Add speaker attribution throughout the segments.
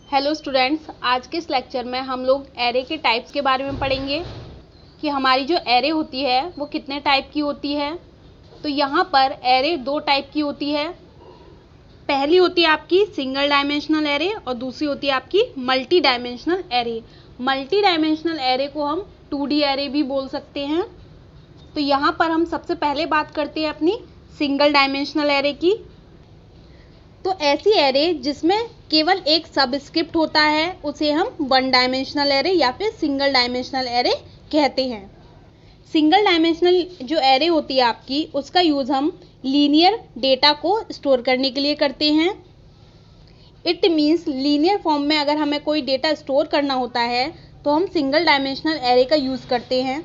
Speaker 1: Hello students, आज के इस लेक्चर में हम लोग एरे के टाइप्स के बारे में पढ़ेंगे कि हमारी जो एरे होती है वो कितने टाइप की होती है। तो यहाँ पर एरे दो टाइप की होती है। पहली होती है आपकी सिंगल डायमेंशनल एरे और दूसरी होती है आपकी multi dimensional array. Multi dimensional array को हम 2D एरे भी बोल सकते हैं। तो यहाँ पर हम सबसे पहले बात करते हैं अपनी सिंगल डायमेंशनल एरे की। तो ऐसी एरे जिसमें केवल एक सबस्क्रिप्ट होता है उसे हम वन डायमेंशनल एरे या फिर सिंगल डायमेंशनल एरे कहते हैं। सिंगल डायमेंशनल जो एरे होती है आपकी, उसका यूज़ हम लीनियर डेटा को स्टोर करने के लिए करते हैं। इट मीन्स लीनियर फॉर्म में अगर हमें कोई डेटा स्टोर करना होता है तो हम सिंगल डायमेंशनल एरे का यूज़ करते हैं।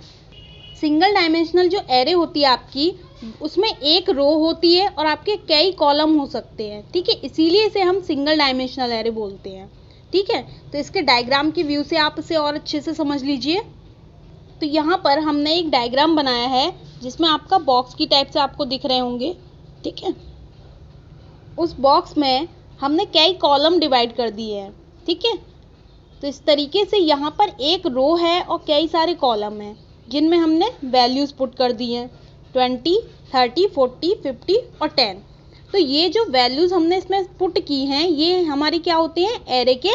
Speaker 1: सिंगल डायमेंशनल जो एरे होती है आपकी, उसमें एक रो होती है और आपके कई कॉलम हो सकते हैं, ठीक है, इसीलिए इसे हम सिंगल डायमेंशनल एरे बोलते हैं। ठीक है, तो इसके डायग्राम की व्यू से आप इसे और अच्छे से समझ लीजिए। तो यहाँ पर हमने एक डायग्राम बनाया है जिसमें आपका बॉक्स की टाइप से आपको दिख रहे होंगे, ठीक है। उस बॉक्स में हमने कई कॉलम डिवाइड कर दिए हैं, ठीक है। तो इस तरीके से यहाँ पर एक रो है और कई सारे कॉलम हैं जिनमें हमने वैल्यूज़ पुट कर दी हैं 20, 30, 40, 50 और 10। तो ये जो वैल्यूज़ हमने इसमें पुट की हैं ये हमारी क्या होती हैं, एरे के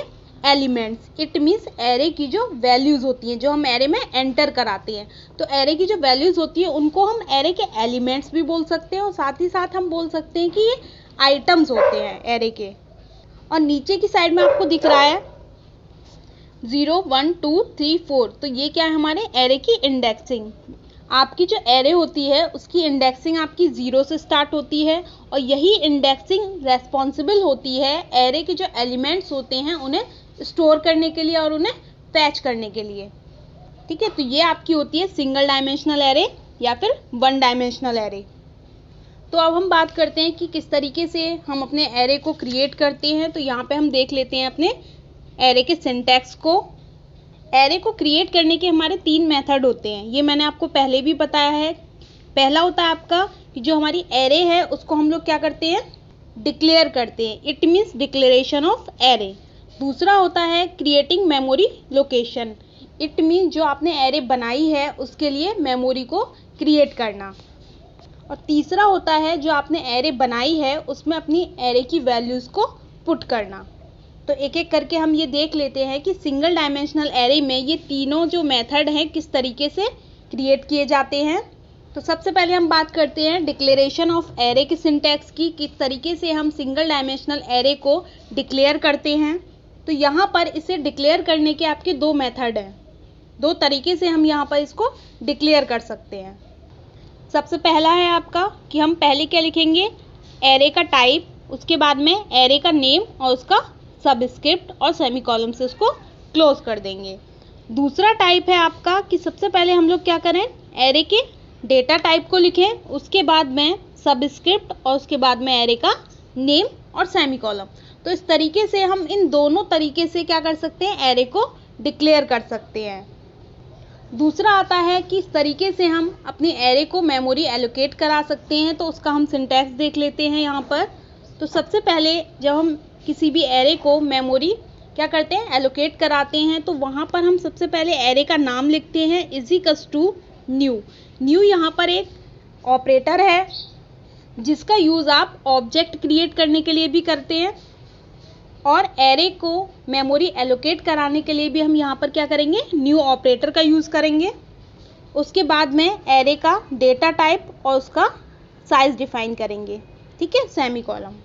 Speaker 1: एलिमेंट्स। इट मीन्स एरे की जो वैल्यूज़ होती हैं जो हम एरे में एंटर कराते हैं, तो एरे की जो वैल्यूज़ होती है उनको हम एरे के एलिमेंट्स भी बोल सकते हैं और साथ ही साथ हम बोल सकते हैं कि ये आइटम्स होते हैं एरे के। और नीचे की साइड में आपको दिख रहा है 0, 1, 2, 3, 4। तो ये क्या है, हमारे एरे की इंडेक्सिंग। आपकी जो एरे होती है उसकी इंडेक्सिंग आपकी 0 से स्टार्ट होती है और यही इंडेक्सिंग रेस्पॉन्सिबल होती है एरे के जो एलिमेंट्स होते हैं उन्हें स्टोर करने के लिए और उन्हें फैच करने के लिए, ठीक है। तो ये आपकी होती है सिंगल डायमेंशनल एरे या फिर वन डायमेंशनल एरे। तो अब हम बात करते हैं कि किस तरीके से हम अपने एरे को क्रिएट करते हैं। तो यहाँ पे हम देख लेते हैं अपने एरे के सिंटैक्स को। एरे को क्रिएट करने के हमारे 3 मेथड होते हैं, ये मैंने आपको पहले भी बताया है। पहला होता है आपका कि जो हमारी एरे है उसको हम लोग क्या करते हैं, डिक्लेयर करते हैं। It means declaration of array. दूसरा होता है creating memory location. It means जो आपने एरे बनाई है उसके लिए मेमोरी को क्रिएट करना। और तीसरा होता है जो आपने एरे बनाई है उसमें अपनी एरे की वैल्यूज़ को पुट करना। तो एक एक करके हम ये देख लेते हैं कि सिंगल डायमेंशनल एरे में ये तीनों जो मेथड हैं किस तरीके से क्रिएट किए जाते हैं। तो सबसे पहले हम बात करते हैं डिक्लेरेशन ऑफ एरे के सिंटैक्स की, किस तरीके से हम सिंगल डायमेंशनल एरे को डिक्लेयर करते हैं। तो यहाँ पर इसे डिक्लेयर करने के आपके 2 मेथड हैं, 2 तरीके से हम यहाँ पर इसको डिक्लेयर कर सकते हैं। सबसे पहला है आपका कि हम पहले क्या लिखेंगे, एरे का टाइप, उसके बाद में एरे का नेम और उसका सबस्क्रिप्ट और सेमीकोलन से उसको क्लोज कर देंगे। दूसरा टाइप है आपका कि सबसे पहले हम लोग क्या करें, एरे के डेटा टाइप को लिखें, उसके बाद में सबस्क्रिप्ट और उसके बाद में एरे का नेम और सेमीकोलन। तो इस तरीके से हम इन दोनों तरीके से क्या कर सकते हैं, एरे को डिक्लेयर कर सकते हैं। दूसरा आता है कि इस तरीके से हम अपनी एरे को मेमोरी एलोकेट करा सकते हैं। तो उसका हम सिंटैक्स देख लेते हैं यहाँ पर। तो सबसे पहले जब हम किसी भी एरे को मेमोरी क्या करते हैं, एलोकेट कराते हैं, तो वहाँ पर हम सबसे पहले एरे का नाम लिखते हैं इजिकल्स टू न्यू। न्यू यहाँ पर एक ऑपरेटर है जिसका यूज़ आप ऑब्जेक्ट क्रिएट करने के लिए भी करते हैं और एरे को मेमोरी एलोकेट कराने के लिए भी हम यहाँ पर क्या करेंगे, न्यू ऑपरेटर का यूज़ करेंगे। उसके बाद में एरे का डेटा टाइप और उसका साइज डिफाइन करेंगे, ठीक है, सेमीकोलन।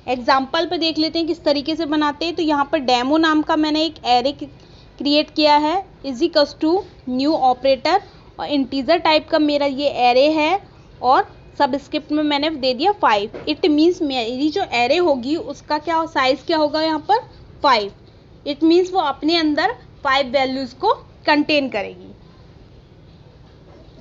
Speaker 1: एग्जाम्पल पे देख लेते हैं किस तरीके से बनाते हैं। तो यहाँ पर डेमो नाम का मैंने एक एरे क्रिएट किया है इजिकल्स टू न्यू ऑपरेटर और इंटीजर टाइप का मेरा ये एरे है और सबस्क्रिप्ट में मैंने दे दिया 5। इट मीन्स मेरी जो एरे होगी उसका क्या साइज़ क्या होगा यहाँ पर 5। इट मीन्स वो अपने अंदर 5 वैल्यूज़ को कंटेन करेगी।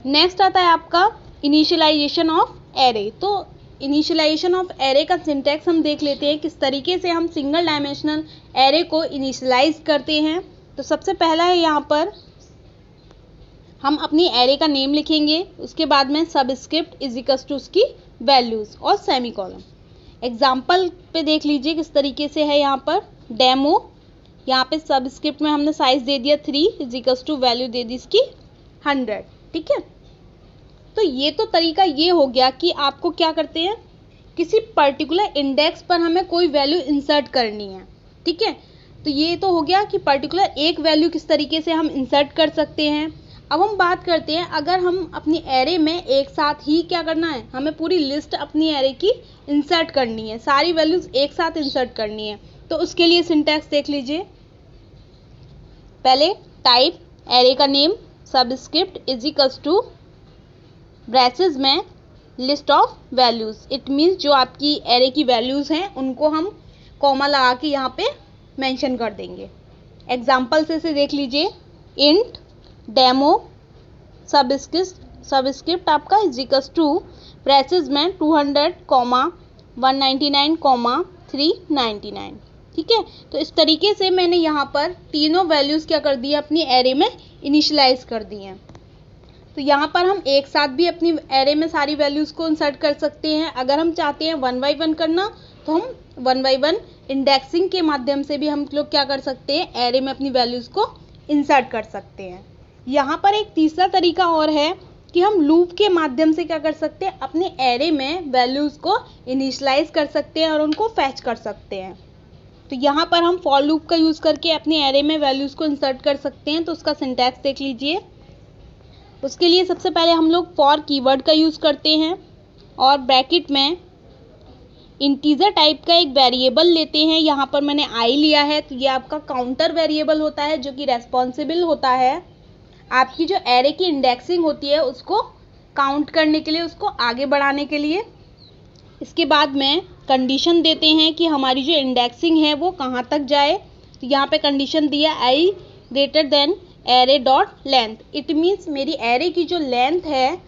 Speaker 1: नेक्स्ट आता है आपका इनिशियलाइजेशन ऑफ एरे। तो इनिशियलाइजेशन ऑफ एरे का सिंटैक्स हम देख लेते हैं किस तरीके से हम सिंगल डायमेंशनल एरे को इनिशियलाइज करते हैं। तो सबसे पहला है यहाँ पर हम अपनी एरे का नेम लिखेंगे, उसके बाद में सबस्क्रिप्ट इजिकल्स टू उसकी वैल्यूज़ और सेमीकोलन। एग्जाम्पल पे देख लीजिए किस तरीके से है यहाँ पर डेमो यहाँ पे सबस्क्रिप्ट में हमने साइज दे दिया 3 इजिकल्स टू वैल्यू दे दी इसकी 100। ठीक है, तो ये तो तरीका ये हो गया कि आपको क्या करते हैं, किसी पर्टिकुलर इंडेक्स पर हमें कोई वैल्यू इंसर्ट करनी है। ठीक है, तो ये तो हो गया कि पर्टिकुलर एक वैल्यू किस तरीके से हम इंसर्ट कर सकते हैं। अब हम बात करते हैं, अगर हम अपनी एरे में एक साथ ही क्या करना है, हमें पूरी लिस्ट अपनी एरे की इंसर्ट करनी है, सारी वैल्यूज एक साथ इंसर्ट करनी है, तो उसके लिए सिंटैक्स देख लीजिए। पहले टाइप एरे का name subscript equals to braces में list of values. It means जो आपकी एरे की वैल्यूज हैं उनको हम कॉमा लगा के यहाँ पे मेंशन कर देंगे। एग्जाम्पल से इसे देख लीजिए, इंट डेमो सबस्क्रिप्ट आपका इजिकल्स टू ब्रैसेस में 200, 199, 399। ठीक है, तो इस तरीके से मैंने यहाँ पर तीनों वैल्यूज़ क्या कर दी है, अपनी एरे में इनिशियलाइज कर दी हैं। तो यहाँ पर हम एक साथ भी अपनी एरे में सारी वैल्यूज़ को इंसर्ट कर सकते हैं। अगर हम चाहते हैं 1 बाय 1 करना, तो हम 1 बाय 1 इंडेक्सिंग के माध्यम से भी हम लोग क्या कर सकते हैं, एरे में अपनी वैल्यूज़ को इंसर्ट कर सकते हैं। यहाँ पर एक तीसरा तरीका और है कि हम लूप के माध्यम से क्या कर सकते हैं, अपने एरे में वैल्यूज़ को इनिशियलाइज कर सकते हैं और उनको फैच कर सकते हैं। तो यहाँ पर हम फॉर लूप का यूज़ करके अपने एरे में वैल्यूज़ को इंसर्ट कर सकते हैं। तो उसका सिंटैक्स देख लीजिए। उसके लिए सबसे पहले हम लोग फॉर कीवर्ड का यूज़ करते हैं और ब्रैकेट में इंटीजर टाइप का एक वेरिएबल लेते हैं। यहाँ पर मैंने आई लिया है, तो ये आपका काउंटर वेरिएबल होता है जो कि रेस्पॉन्सिबल होता है आपकी जो एरे की इंडेक्सिंग होती है उसको काउंट करने के लिए, उसको आगे बढ़ाने के लिए। इसके बाद में कंडीशन देते हैं कि हमारी जो इंडेक्सिंग है वो कहाँ तक जाए। तो यहाँ पे कंडीशन दिया i greater than array dot length. It means मेरी एरे की जो लेंथ है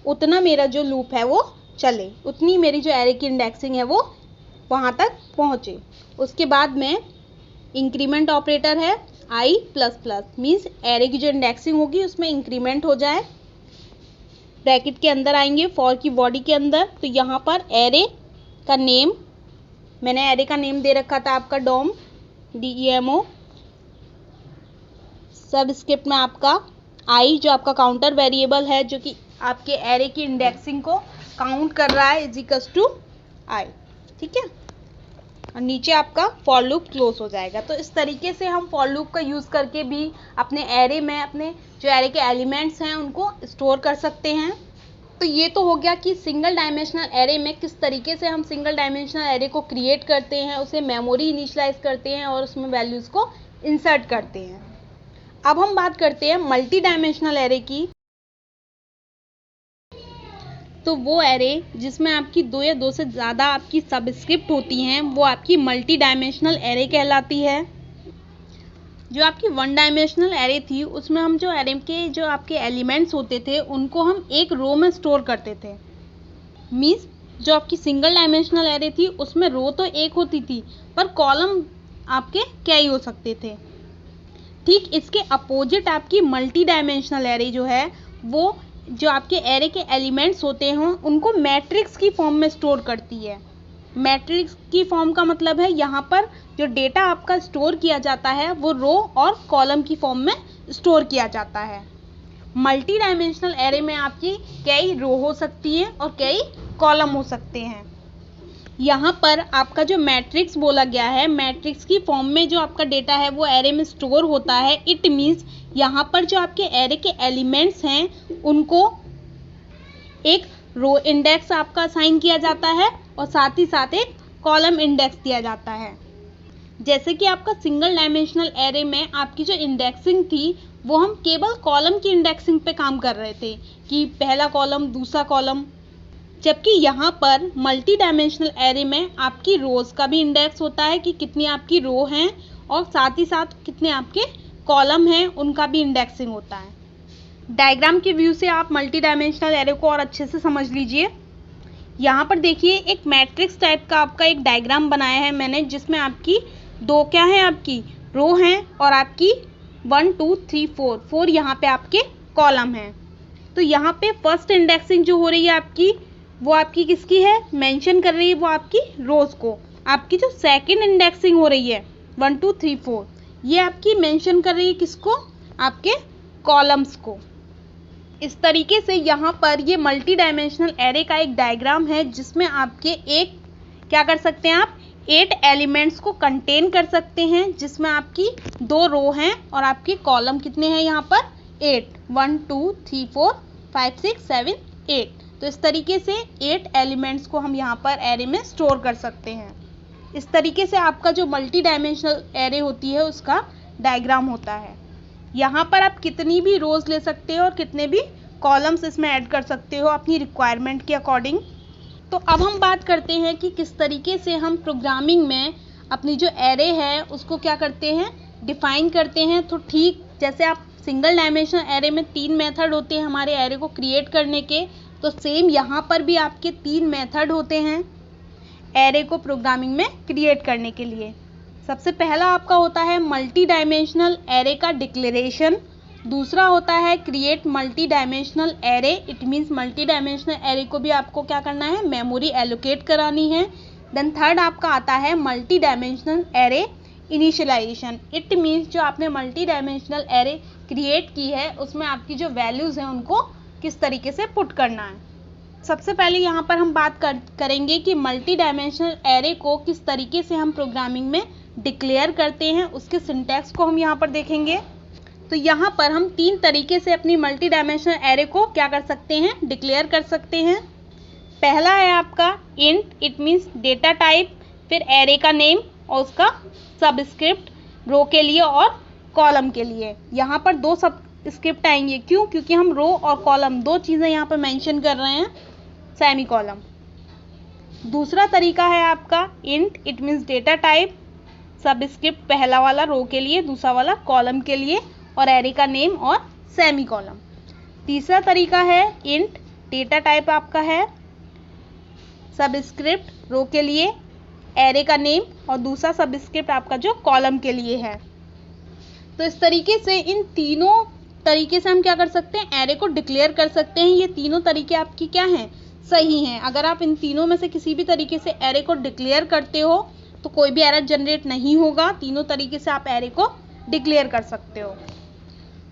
Speaker 1: उतना मेरा जो लूप है वो चले, उतनी मेरी जो एरे की इंडेक्सिंग है वो वहाँ तक पहुँचे। उसके बाद में इंक्रीमेंट ऑपरेटर है i plus plus, means array की जो इंडेक्सिंग होगी उसमें इंक्रीमेंट हो जाए। ब्रैकेट के अंदर आएंगे फॉर की बॉडी के अंदर, तो यहाँ पर एरे का नेम, मैंने एरे का नेम दे रखा था आपका डोम DEMO। सबस्क्रिप्ट में आपका आई जो आपका काउंटर वेरिएबल है जो कि आपके एरे की इंडेक्सिंग को काउंट कर रहा है इजिकल्स टू आई। ठीक है, और नीचे आपका फॉर लूप क्लोज हो जाएगा। तो इस तरीके से हम फॉर लूप का यूज़ करके भी अपने एरे में अपने जो एरे के एलिमेंट्स हैं उनको स्टोर कर सकते हैं। तो ये तो हो गया कि सिंगल डायमेंशनल एरे में किस तरीके से हम सिंगल डायमेंशनल एरे को क्रिएट करते हैं, उसे मेमोरी इनिशियलाइज करते हैं और उसमें वैल्यूज़ को इंसर्ट करते हैं। अब हम बात करते हैं मल्टी डायमेंशनल एरे की। तो वो एरे जिसमें आपकी 2 या 2 से ज़्यादा आपकी सबस्क्रिप्ट होती हैं वो आपकी मल्टी डायमेंशनल एरे कहलाती है। जो आपकी 1 डायमेंशनल एरे थी उसमें हम जो एरे के जो आपके एलिमेंट्स होते थे उनको हम एक रो में स्टोर करते थे। मीन्स जो आपकी सिंगल डायमेंशनल एरे थी उसमें रो तो एक होती थी पर कॉलम आपके कई हो सकते थे। ठीक इसके अपोजिट आपकी मल्टी डायमेंशनल एरे जो है वो जो आपके एरे के एलिमेंट्स होते हैं उनको मैट्रिक्स की फॉर्म में स्टोर करती है। मैट्रिक्स की फॉर्म का मतलब है यहाँ पर जो डेटा आपका स्टोर किया जाता है वो रो और कॉलम की फॉर्म में स्टोर किया जाता है। मल्टी डायमेंशनल एरे में आपकी कई रो हो सकती है और कई कॉलम हो सकते हैं। यहाँ पर आपका जो मैट्रिक्स बोला गया है, मैट्रिक्स की फॉर्म में जो आपका डेटा है वो एरे में स्टोर होता है। इट मीन्स यहाँ पर जो आपके एरे के एलिमेंट्स हैं उनको एक रो इंडेक्स आपका असाइन किया जाता है और साथ ही साथ एक कॉलम इंडेक्स दिया जाता है। जैसे कि आपका सिंगल डायमेंशनल एरे में आपकी जो इंडेक्सिंग थी वो हम केवल कॉलम की इंडेक्सिंग पे काम कर रहे थे कि पहला कॉलम दूसरा कॉलम, जबकि यहाँ पर मल्टी डायमेंशनल एरे में आपकी रोज़ का भी इंडेक्स होता है कि कितनी आपकी रो हैं और साथ ही साथ कितने आपके कॉलम हैं उनका भी इंडेक्सिंग होता है। डायग्राम के व्यू से आप मल्टी डायमेंशनल एरे को और अच्छे से समझ लीजिए। यहाँ पर देखिए एक मैट्रिक्स टाइप का आपका एक डायग्राम बनाया है मैंने, जिसमें आपकी 2 क्या है आपकी रो हैं और आपकी 1 2 3 4 यहाँ पे आपके कॉलम हैं। तो यहाँ पे फर्स्ट इंडेक्सिंग जो हो रही है आपकी वो आपकी किसकी है, मेंशन कर रही है वो आपकी रोज़ को। आपकी जो सेकंड इंडेक्सिंग हो रही है 1 2 3 4, ये आपकी मेंशन कर रही है किसको, आपके कॉलम्स को। इस तरीके से यहाँ पर ये मल्टी डायमेंशनल एरे का एक डायग्राम है जिसमें आपके एक क्या कर सकते हैं आप 8 एलिमेंट्स को कंटेन कर सकते हैं, जिसमें आपकी 2 रो हैं और आपके कॉलम कितने हैं यहाँ पर 8, 1 2 3 4 5 6 7 8। तो इस तरीके से 8 एलिमेंट्स को हम यहाँ पर एरे में स्टोर कर सकते हैं। इस तरीके से आपका जो मल्टी डायमेंशनल एरे होती है उसका डायग्राम होता है। यहाँ पर आप कितनी भी रोज ले सकते हो और कितने भी कॉलम्स इसमें ऐड कर सकते हो अपनी रिक्वायरमेंट के अकॉर्डिंग। तो अब हम बात करते हैं कि किस तरीके से हम प्रोग्रामिंग में अपनी जो एरे है उसको क्या करते हैं, डिफाइन करते हैं। तो ठीक जैसे आप सिंगल डायमेंशनल एरे में 3 मेथड होते हैं हमारे एरे को क्रिएट करने के, तो सेम यहाँ पर भी आपके 3 मेथड होते हैं एरे को प्रोग्रामिंग में क्रिएट करने के लिए। सबसे पहला आपका होता है मल्टी डायमेंशनल एरे का डिक्लेरेशन, दूसरा होता है create multi dimensional array, it means multi dimensional array को भी आपको क्या करना है, मेमोरी एलोकेट करानी है। देन थर्ड आपका आता है multi dimensional array initialisation, it means जो आपने मल्टी डायमेंशनल एरे क्रिएट की है उसमें आपकी जो वैल्यूज़ हैं उनको किस तरीके से पुट करना है। सबसे पहले यहाँ पर हम बात करेंगे कि मल्टी डायमेंशनल एरे को किस तरीके से हम प्रोग्रामिंग में डिक्लेयर करते हैं, उसके सिंटैक्स को हम यहाँ पर देखेंगे। तो यहाँ पर हम 3 तरीके से अपनी मल्टी डायमेंशनल एरे को क्या कर सकते हैं, डिक्लेयर कर सकते हैं। पहला है आपका int, it means data type, फिर एरे का नेम और उसका सबस्क्रिप्ट रो के लिए और कॉलम के लिए। यहाँ पर 2 सबस्क्रिप्ट आएंगे, क्यों, क्योंकि हम रो और कॉलम 2 चीज़ें यहाँ पर मेंशन कर रहे हैं, सेमी कॉलम। दूसरा तरीका है आपका int, it means data type, subscript पहला वाला रो के लिए, दूसरा वाला कॉलम के लिए, और एरे का नेम और सेमी कॉलम। तीसरा तरीका है इंट, डेटा टाइप आपका है, सबस्क्रिप्ट रो के लिए, एरे का नेम और दूसरा सबस्क्रिप्ट आपका जो कॉलम के लिए है। तो इस तरीके से इन तीनों तरीके से हम क्या कर सकते हैं, एरे को डिक्लेयर कर सकते हैं। ये तीनों तरीके आपकी क्या हैं, सही हैं। अगर आप इन तीनों में से किसी भी तरीके से एरे को डिक्लेयर करते हो तो कोई भी एरर जनरेट नहीं होगा। तीनों तरीके से आप एरे को डिक्लेयर कर सकते हो।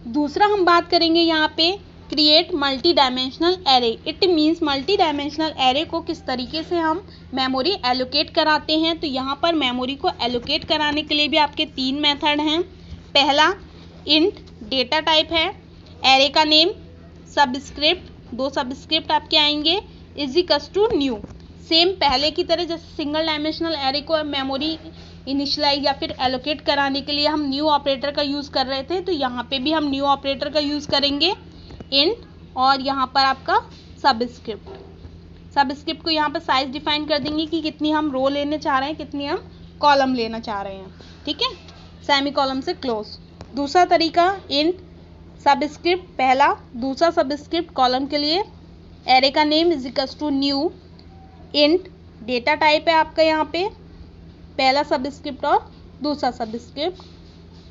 Speaker 1: दूसरा हम बात करेंगे यहाँ पे create multi dimensional array, it means multi dimensional array को किस तरीके से हम मेमोरी एलोकेट कराते हैं। तो यहाँ पर मेमोरी को एलोकेट कराने के लिए भी आपके 3 मेथड हैं। पहला इंट, डेटा टाइप है, एरे का नेम, सबस्क्रिप्ट, 2 सबस्क्रिप्ट आपके आएंगे, इजिकल्स टू न्यू। सेम पहले की तरह जैसे सिंगल डायमेंशनल एरे को मेमोरी इनिशियलाइज या फिर एलोकेट कराने के लिए हम न्यू ऑपरेटर का यूज़ कर रहे थे, तो यहाँ पे भी हम न्यू ऑपरेटर का यूज़ करेंगे इंट, और यहाँ पर आपका सबस्क्रिप्ट को यहाँ पर साइज डिफाइन कर देंगे कि कितनी हम रो लेने चाह रहे हैं, कितनी हम कॉलम लेना चाह रहे हैं, ठीक है, सेमी कॉलम से क्लोज। दूसरा तरीका इंट, सबस्क्रिप्ट पहला, दूसरा सबस्क्रिप्ट कॉलम के लिए, एरे का name equals to new, int, data type है आपका यहाँ पे, पहला सबस्क्रिप्ट और दूसरा सबस्क्रिप्ट,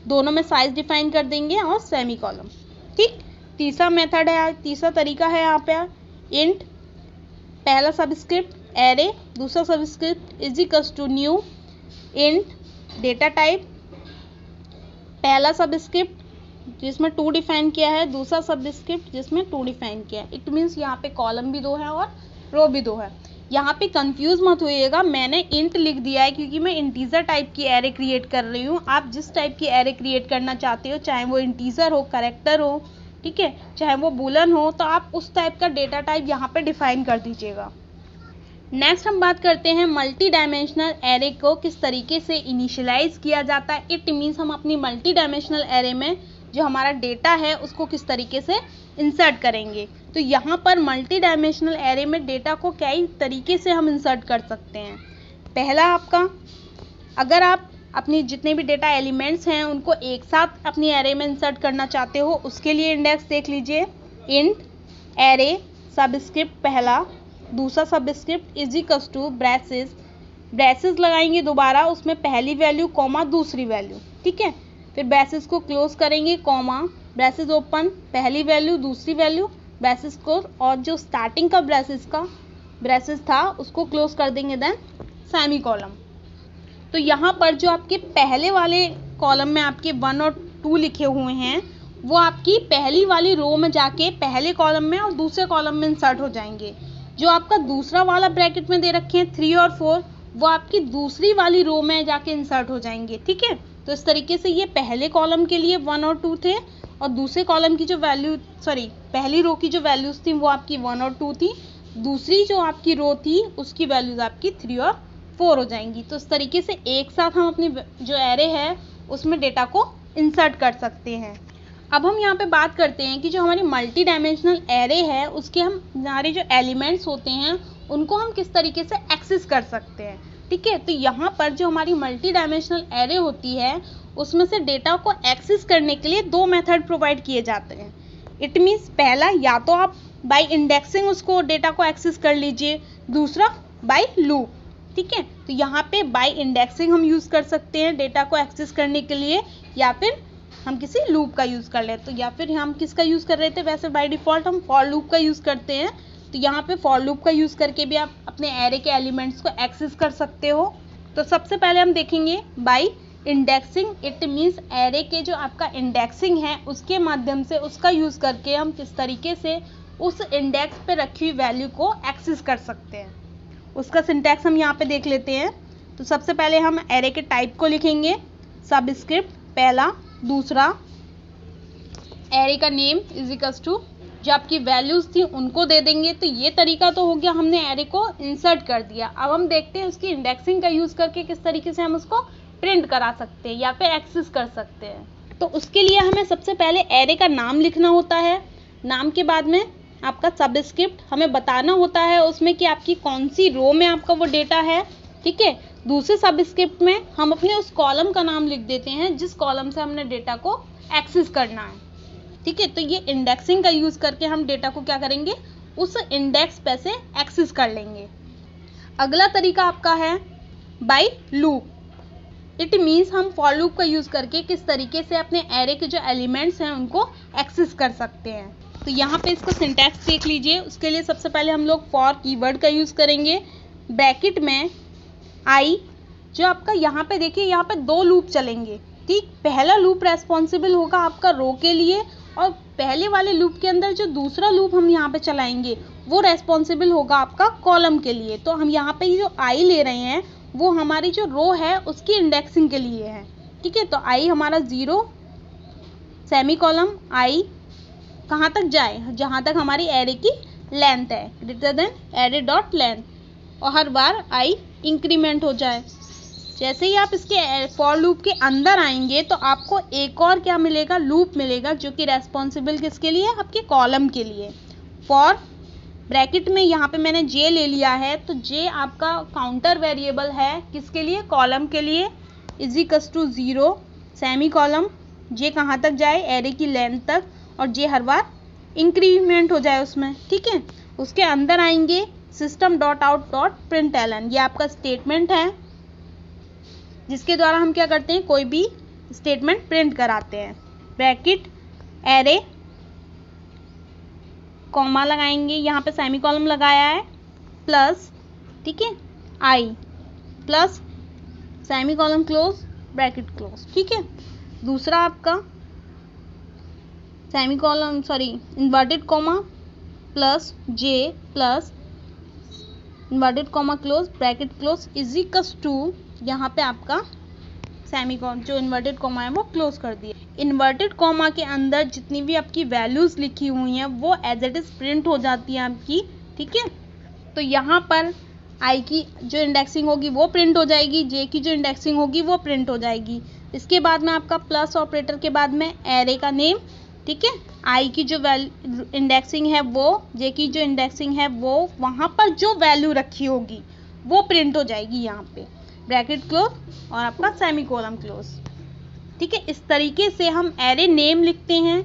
Speaker 1: दोनों में साइज डिफाइन कर देंगे और सेमी कॉलम, ठीक। तीसरा मेथड है, तीसरा तरीका है यहाँ पे इंट, पहला सबस्क्रिप्ट एरे, दूसरा subscript equals to new, int, data type, पहला सबस्क्रिप्ट जिसमें 2 डिफाइन किया है, दूसरा सबस्क्रिप्ट जिसमें 2 डिफाइन किया है। इट मीन्स यहाँ पे कॉलम भी 2 है और रो भी 2 है। यहाँ पे कंफ्यूज मत होइएगा, मैंने इंट लिख दिया है क्योंकि मैं इंटीजर टाइप की एरे क्रिएट कर रही हूँ। आप जिस टाइप की एरे क्रिएट करना चाहते हो, चाहे वो इंटीजर हो, कैरेक्टर हो, ठीक है, चाहे वो बूलन हो, तो आप उस टाइप का डेटा टाइप यहाँ पे डिफाइन कर दीजिएगा। नेक्स्ट हम बात करते हैं मल्टी डायमेंशनल एरे को किस तरीके से इनिशियलाइज किया जाता है। इट मीन्स हम अपनी मल्टी डायमेंशनल एरे में जो हमारा डेटा है उसको किस तरीके से इंसर्ट करेंगे। तो यहाँ पर मल्टी डायमेंशनल एरे में डेटा को कई तरीके से हम इंसर्ट कर सकते हैं। पहला आपका, अगर आप अपनी जितने भी डेटा एलिमेंट्स हैं उनको एक साथ अपनी एरे में इंसर्ट करना चाहते हो, उसके लिए इंडेक्स देख लीजिए, इंट, एरे, सबस्क्रिप्ट पहला, दूसरा सबस्क्रिप्ट इजिकल्स टू ब्रेसेस लगाएंगे दोबारा, उसमें पहली वैल्यू कॉमा दूसरी वैल्यू, ठीक है, फिर ब्रेसेस को क्लोज करेंगे, कॉमा, ब्रेसेस ओपन, पहली वैल्यू दूसरी वैल्यू, ब्रेसेस को, और जो स्टार्टिंग का ब्रेसेस था उसको क्लोज कर देंगे, देन सेमी कॉलम। तो यहाँ पर जो आपके पहले वाले कॉलम में आपके 1 और 2 लिखे हुए हैं वो आपकी पहली वाली रो में जाके पहले कॉलम में और दूसरे कॉलम में इंसर्ट हो जाएंगे। जो आपका दूसरा वाला ब्रैकेट में दे रखे हैं 3 और 4 वो आपकी दूसरी वाली रो में जाके इंसर्ट हो जाएंगे। ठीक है, तो इस तरीके से ये पहले कॉलम के लिए 1 और 2 थे और दूसरे कॉलम की जो पहली रो की जो वैल्यूज थी वो आपकी 1 और 2 थी, दूसरी जो आपकी रो थी उसकी वैल्यूज आपकी 3 और 4 हो जाएंगी। तो इस तरीके से एक साथ हम अपनी जो एरे है उसमें डेटा को इंसर्ट कर सकते हैं। अब हम यहाँ पे बात करते हैं कि जो हमारी मल्टी डायमेंशनल एरे है उसके हमारे जो एलिमेंट्स होते हैं उनको हम किस तरीके से एक्सेस कर सकते हैं। ठीक है, तो यहाँ पर जो हमारी मल्टी डायमेंशनल एरे होती है उसमें से डेटा को एक्सेस करने के लिए 2 मेथड प्रोवाइड किए जाते हैं। इट मीन्स पहला या तो आप बाय इंडेक्सिंग उसको डेटा को एक्सेस कर लीजिए, दूसरा बाय लूप। ठीक है, तो यहाँ पे बाय इंडेक्सिंग हम यूज़ कर सकते हैं डेटा को एक्सेस करने के लिए, या फिर हम किसी लूप का यूज़ कर लेते हैं। या फिर हम किसका यूज़ कर रहे थे, वैसे बाय डिफ़ॉल्ट हम फॉर लूप का यूज़ करते हैं। तो यहाँ पे फॉर लूप का यूज़ करके भी आप अपने एरे के एलिमेंट्स को एक्सेस कर सकते हो। तो सबसे पहले हम देखेंगे by indexing. It means array के जो आपका इंडेक्सिंग है उसके माध्यम से उसका यूज़ करके हम किस तरीके से उस इंडेक्स पे रखी हुई वैल्यू को एक्सेस कर सकते हैं। उसका सिंटैक्स हम यहाँ पे देख लेते हैं। तो सबसे पहले हम एरे के टाइप को लिखेंगे, सबस्क्रिप्ट पहला, दूसरा एरे का नेम इज इक्वल्स टू जो आपकी वैल्यूज़ थी उनको दे देंगे। तो ये तरीका तो हो गया, हमने एरे को इंसर्ट कर दिया। अब हम देखते हैं उसकी इंडेक्सिंग का यूज़ करके किस तरीके से हम उसको प्रिंट करा सकते हैं या फिर एक्सेस कर सकते हैं। तो उसके लिए हमें सबसे पहले एरे का नाम लिखना होता है। नाम के बाद में आपका सबस्क्रिप्ट हमें बताना होता है उसमें कि आपकी कौन सी रो में आपका वो डेटा है। ठीक है, दूसरे सबस्क्रिप्ट में हम अपने उस कॉलम का नाम लिख देते हैं जिस कॉलम से हमने डेटा को एक्सेस करना है। ठीक है, तो ये इंडेक्सिंग का यूज़ करके हम डेटा को क्या करेंगे, उस इंडेक्स पे से एक्सेस कर लेंगे। अगला तरीका आपका है बाय लूप। इट मीन्स हम फॉर लूप का यूज़ करके किस तरीके से अपने एरे के जो एलिमेंट्स हैं उनको एक्सेस कर सकते हैं। तो यहाँ पे इसको सिंटैक्स देख लीजिए। उसके लिए सबसे पहले हम लोग फॉर कीवर्ड का यूज़ करेंगे। ब्रैकेट में आई, जो आपका यहाँ पे देखिए यहाँ पे 2 लूप चलेंगे। ठीक, पहला लूप रेस्पॉन्सिबल होगा आपका रो के लिए और पहले वाले लूप के अंदर जो दूसरा लूप हम यहाँ पे चलाएंगे वो रेस्पॉन्सिबल होगा आपका कॉलम के लिए। तो हम यहाँ पे जो आई ले रहे हैं वो हमारी जो रो है उसकी इंडेक्सिंग के लिए है। ठीक है, तो आई हमारा 0 सेमी कॉलम आई कहाँ तक जाए, जहाँ तक हमारी एरे की लेंथ है, greater than array dot length, और हर बार आई इंक्रीमेंट हो जाए। जैसे ही आप इसके फॉर लूप के अंदर आएंगे तो आपको एक और क्या मिलेगा, लूप मिलेगा, जो कि रेस्पॉन्सिबल किसके लिए, आपके कॉलम के लिए। फॉर ब्रैकेट में यहाँ पे मैंने जे ले लिया है, तो जे आपका काउंटर वेरिएबल है किसके लिए, कॉलम के लिए, is equals to 0 semicolon, j कहाँ तक जाए, एरे की लेंथ तक, और जे हर बार इंक्रीमेंट हो जाए उसमें। ठीक है, उसके अंदर आएंगे system dot out dot println, ये आपका स्टेटमेंट है जिसके द्वारा हम क्या करते हैं, कोई भी स्टेटमेंट प्रिंट कराते हैं। ब्रैकेट एरे कॉमा लगाएंगे, यहाँ पे सेमी कॉलम लगाया है, प्लस, ठीक है, i plus semicolon close bracket close. ठीक है, दूसरा आपका semicolon inverted comma plus j plus inverted comma close bracket close is equals to, यहाँ पे आपका सेमी कॉलम जो इन्वर्टेड कॉमा है वो क्लोज कर दिया। इन्वर्टेड कॉमा के अंदर जितनी भी आपकी वैल्यूज़ लिखी हुई हैं वो एज इट इज़ प्रिंट हो जाती हैं आपकी। ठीक है, तो यहाँ पर आई की जो इंडेक्सिंग होगी वो प्रिंट हो जाएगी, जे की जो इंडेक्सिंग होगी वो प्रिंट हो जाएगी। इसके बाद में आपका प्लस ऑपरेटर के बाद में एरे का नेम, ठीक है, आई की जो इंडेक्सिंग है वो, जे की जो इंडेक्सिंग है वो, वहाँ पर जो वैल्यू रखी होगी वो प्रिंट हो जाएगी यहाँ पे, ब्रैकेट क्लोज और आपका सेमी कॉलम क्लोज। ठीक है, इस तरीके से हम एरे नेम लिखते हैं,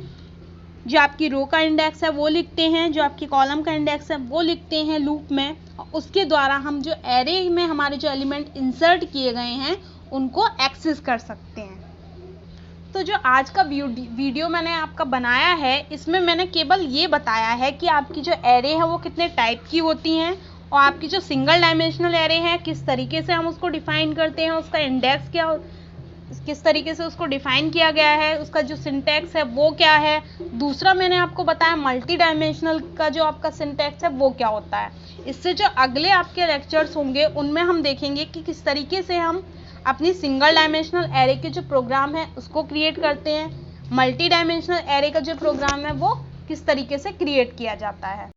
Speaker 1: जो आपकी रो का इंडेक्स है वो लिखते हैं, जो आपकी कॉलम का इंडेक्स है वो लिखते हैं लूप में, और उसके द्वारा हम जो एरे में हमारे जो एलिमेंट इंसर्ट किए गए हैं उनको एक्सेस कर सकते हैं। तो जो आज का वीडियो मैंने आपका बनाया है इसमें मैंने केवल ये बताया है कि आपकी जो एरे है वो कितने टाइप की होती हैं और आपकी जो सिंगल डायमेंशनल एरे है किस तरीके से हम उसको डिफाइन करते हैं, उसका इंडेक्स क्या, किस तरीके से उसको डिफाइन किया गया है, उसका जो सिंटैक्स है वो क्या है। दूसरा मैंने आपको बताया मल्टी डायमेंशनल का जो आपका सिंटैक्स है वो क्या होता है। इससे जो अगले आपके लेक्चर्स होंगे उनमें हम देखेंगे कि किस तरीके से हम अपनी सिंगल डायमेंशनल एरे के जो प्रोग्राम है उसको क्रिएट करते हैं, मल्टी डायमेंशनल एरे का जो प्रोग्राम है वो किस तरीके से क्रिएट किया जाता है।